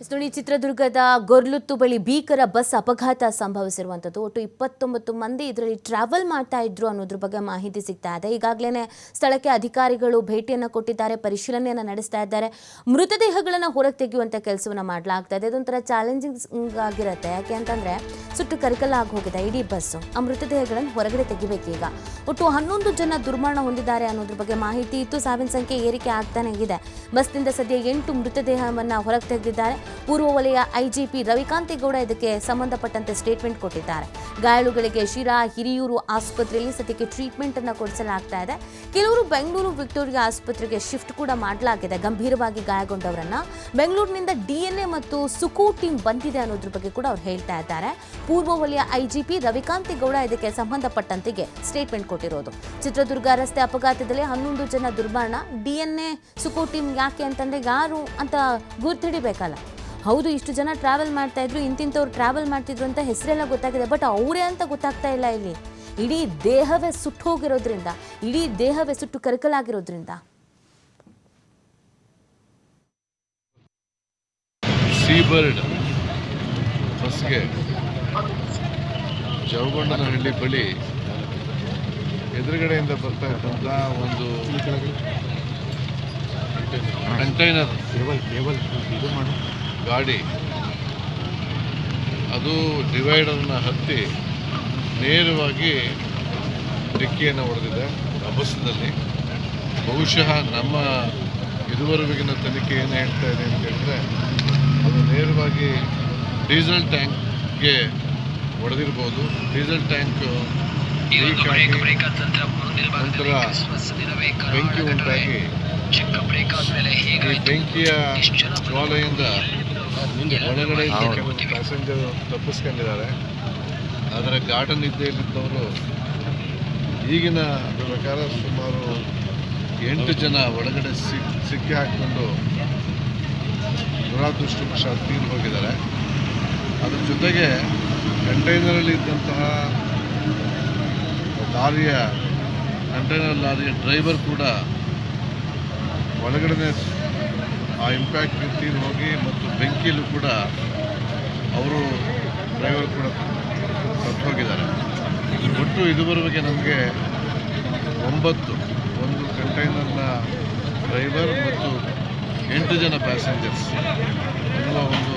ನೋಡಿ, ಚಿತ್ರದುರ್ಗದ ಗೊರ್ಲುತ್ತು ಬಳಿ ಭೀಕರ ಬಸ್ ಅಪಘಾತ ಸಂಭವಿಸಿರುವಂಥದ್ದು. ಒಟ್ಟು 29 ಮಂದಿ ಇದರಲ್ಲಿ ಟ್ರಾವೆಲ್ ಮಾಡ್ತಾ ಇದ್ರು ಅನ್ನೋದ್ರ ಬಗ್ಗೆ ಮಾಹಿತಿ ಸಿಗ್ತಾ ಇದೆ. ಈಗಾಗಲೇ ಸ್ಥಳಕ್ಕೆ ಅಧಿಕಾರಿಗಳು ಭೇಟಿಯನ್ನು ಕೊಟ್ಟಿದ್ದಾರೆ, ಪರಿಶೀಲನೆಯನ್ನು ನಡೆಸ್ತಾ ಇದ್ದಾರೆ. ಮೃತದೇಹಗಳನ್ನು ಹೊರಗೆ ತೆಗೆಯುವಂಥ ಕೆಲಸವನ್ನು ಮಾಡಲಾಗ್ತಾ ಇದೆ. ಇದೊಂಥರ ಚಾಲೆಂಜಿಂಗ್ ಆಗಿರುತ್ತೆ. ಯಾಕೆ ಅಂತಂದರೆ ಸುಟ್ಟು ಕರಕಲಾಗಿ ಹೋಗಿದೆ ಇಡೀ ಬಸ್ಸು. ಆ ಮೃತದೇಹಗಳನ್ನು ಹೊರಗಡೆ ತೆಗಿಬೇಕೀಗ. ಒಟ್ಟು 11 ಜನ ದುರ್ಮರಣ ಹೊಂದಿದ್ದಾರೆ ಅನ್ನೋದ್ರ ಬಗ್ಗೆ ಮಾಹಿತಿ ಇತ್ತು. ಸಾವಿನ ಸಂಖ್ಯೆ ಏರಿಕೆ ಆಗ್ತಾನೆ ಇದೆ. ಬಸ್ನಿಂದ ಸದ್ಯ 8 ಮೃತದೇಹವನ್ನು ಹೊರಗೆ ತೆಗೆದಿದ್ದಾರೆ. ಪೂರ್ವ ವಲಯ ಐಜಿಪಿ ರವಿಕಾಂತೇಗೌಡ ಇದಕ್ಕೆ ಸಂಬಂಧಪಟ್ಟಂತೆ ಸ್ಟೇಟ್ಮೆಂಟ್ ಕೊಟ್ಟಿದ್ದಾರೆ. ಗಾಯಾಳುಗಳಿಗೆ ಶಿರಾ, ಹಿರಿಯೂರು ಆಸ್ಪತ್ರೆಯಲ್ಲಿ ಸದ್ಯಕ್ಕೆ ಟ್ರೀಟ್ಮೆಂಟ್ ಅನ್ನು ಕೊಡಿಸಲಾಗ್ತಾ ಇದೆ. ಕೆಲವರು ಬೆಂಗಳೂರು ವಿಕ್ಟೋರಿಯಾ ಆಸ್ಪತ್ರೆಗೆ ಶಿಫ್ಟ್ ಕೂಡ ಮಾಡಲಾಗಿದೆ. ಗಂಭೀರವಾಗಿ ಗಾಯಗೊಂಡವರನ್ನ ಬೆಂಗಳೂರಿನಿಂದ DNA ಮತ್ತು ಸುಕು ಟೀಮ್ ಬಂದಿದೆ ಅನ್ನೋದ್ರ ಬಗ್ಗೆ ಕೂಡ ಅವ್ರು ಹೇಳ್ತಾ ಇದ್ದಾರೆ. ಪೂರ್ವ ವಲಯ ಐಜಿಪಿ ರವಿಕಾಂತೇಗೌಡ ಇದಕ್ಕೆ ಸಂಬಂಧಪಟ್ಟಂತೆಗೆ ಸ್ಟೇಟ್ಮೆಂಟ್ ಕೊಟ್ಟಿರೋದು. ಚಿತ್ರದುರ್ಗ ರಸ್ತೆ ಅಪಘಾತದಲ್ಲಿ 11 ಜನ ದುರ್ಮರಣ. DNA ಸುಕು ಟೀಮ್ ಯಾಕೆ ಅಂತಂದ್ರೆ ಯಾರು ಅಂತ ಗುರ್ತಿಡಿಬೇಕಲ್ಲ. ಹೌದು, ಇಷ್ಟು ಜನ ಟ್ರಾವೆಲ್ ಮಾಡ್ತಾ ಇದ್ರು, ಇಂತಿಂಥವ್ರು ಟ್ರಾವೆಲ್ ಮಾಡ್ತಿದ್ರು ಅಂತ ಹೆಸರೆಲ್ಲ ಗೊತ್ತಾಗಿದೆ. ಬಟ್ ಅವರೇ ಅಂತ ಗೊತ್ತಾಗ್ತಾ ಇಲ್ಲ. ಇಲ್ಲಿ ಇಡೀ ದೇಹವೇ ಸುಟ್ಟು ಹೋಗಿರೋದ್ರಿಂದ, ಇಡೀ ದೇಹವೇ ಸುಟ್ಟು ಕರಕಲಾಗಿರೋದ್ರಿಂದ ಸೀಬರ್ಡ್ ಬಸ್ಗೆ ಜವಗೊಂಡನಹಳ್ಳಿ ಬಳಿ ಎದುರುಗಡೆಯಿಂದ ಬರ್ತಾ ಇದ್ದಂಥ ಒಂದು ಕಂಟೈನರ್ ಗಾಡಿ ಅದು ಡಿವೈಡರ್ನ ಹತ್ತಿ ನೇರವಾಗಿ ಡಿಕ್ಕಿಯನ್ನು ಹೊಡೆದಿದೆ ಆ ಬಸ್ನಲ್ಲಿ. ಬಹುಶಃ ನಮ್ಮ ಇದುವರೆಗಿನ ತನಿಖೆ ಏನು ಹೇಳ್ತಾ ಇದೆ ಅಂತ ಹೇಳಿದ್ರೆ, ಅದು ನೇರವಾಗಿ ಡೀಸೆಲ್ ಟ್ಯಾಂಕ್ಗೆ ಹೊಡೆದಿರ್ಬೋದು. ಡೀಸೆಲ್ ಟ್ಯಾಂಕ್ ನಂತರ ಬೆಂಕಿ ಉಂಟಾಗಿ ಈ ಬೆಂಕಿಯ ಜ್ವಾಲೆಯಿಂದ ಒಳಗಡೆ ಪ್ಯಾಸೆಂಜರ್ ತಪ್ಪಿಸ್ಕೊಂಡಿದ್ದಾರೆ. ಆದರೆ ಗಾರ್ಡನ್ ನಿದ್ದೆಯಲ್ಲಿದ್ದವರು ಈಗಿನ ಪ್ರಕಾರ ಸುಮಾರು 8 ಜನ ಒಳಗಡೆ ಸಿಕ್ಕಿ ಹಾಕಿಕೊಂಡು ದುರಾದೃಷ್ಟವಶಾತ್ ತೀರಿ ಹೋಗಿದ್ದಾರೆ. ಅದ್ರ ಜೊತೆಗೆ ಕಂಟೈನರಲ್ಲಿ ಇದ್ದಂತಹ ಕಂಟೈನರ್ ಲಾರಿಯ ಡ್ರೈವರ್ ಕೂಡ ಒಳಗಡೆ ಆ ಇಂಪ್ಯಾಕ್ಟ್ ತೀರಿ ಹೋಗಿ ಮತ್ತು ಬೆಂಕಿಯಲ್ಲೂ ಕೂಡ ಅವರು ಡ್ರೈವರ್ ಕೂಡ ಸತ್ತು ಹೋಗಿದ್ದಾರೆ. ಒಟ್ಟು ಇದುವರೆಗೆ ನಮಗೆ 9 ಒಂದು ಕಂಟೈನರ್ನ ಡ್ರೈವರ್ ಮತ್ತು 8 ಜನ ಪ್ಯಾಸೆಂಜರ್ಸ್ ಎನ್ನುವ ಒಂದು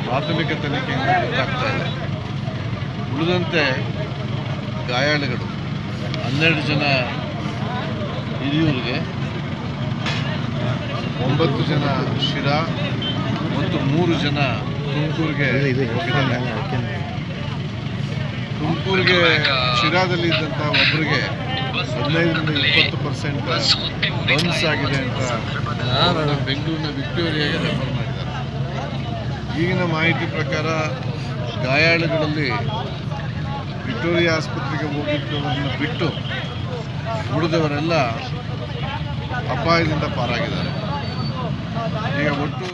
ಪ್ರಾಥಮಿಕ ತನಿಖೆಯಿಂದ ಗೊತ್ತಾಗ್ತಾ ಇದೆ. ಉಳಿದಂತೆ ಗಾಯಾಳುಗಳು 12 ಜನ ಹಿರಿಯೂರಿಗೆ, 9 ಜನ ಶಿರಾ ಮತ್ತು 3 ಜನ ತುಮಕೂರಿಗೆ ಹೋಗಿದ್ದಾರೆ. ತುಮಕೂರಿಗೆ ಶಿರಾದಲ್ಲಿ ಇದ್ದಂಥ ಒಬ್ಬರಿಗೆ 15-20% ಬನ್ಸ್ ಆಗಿದೆ ಅಂತ ಬೆಂಗಳೂರಿನ ವಿಕ್ಟೋರಿಯಾಗೆ ರೆಫರ್ ಮಾಡಿದ್ದಾರೆ. ಈಗಿನ ಮಾಹಿತಿ ಪ್ರಕಾರ ಗಾಯಾಳುಗಳಲ್ಲಿ ವಿಕ್ಟೋರಿಯಾ ಆಸ್ಪತ್ರೆಗೆ ಹೋಗಿದ್ದವರನ್ನು ಬಿಟ್ಟು ಉಳಿದವರೆಲ್ಲ ಅಪಾಯದಿಂದ ಪಾರಾಗಿದ್ದಾರೆ. ಈಗ ಒಟ್ಟು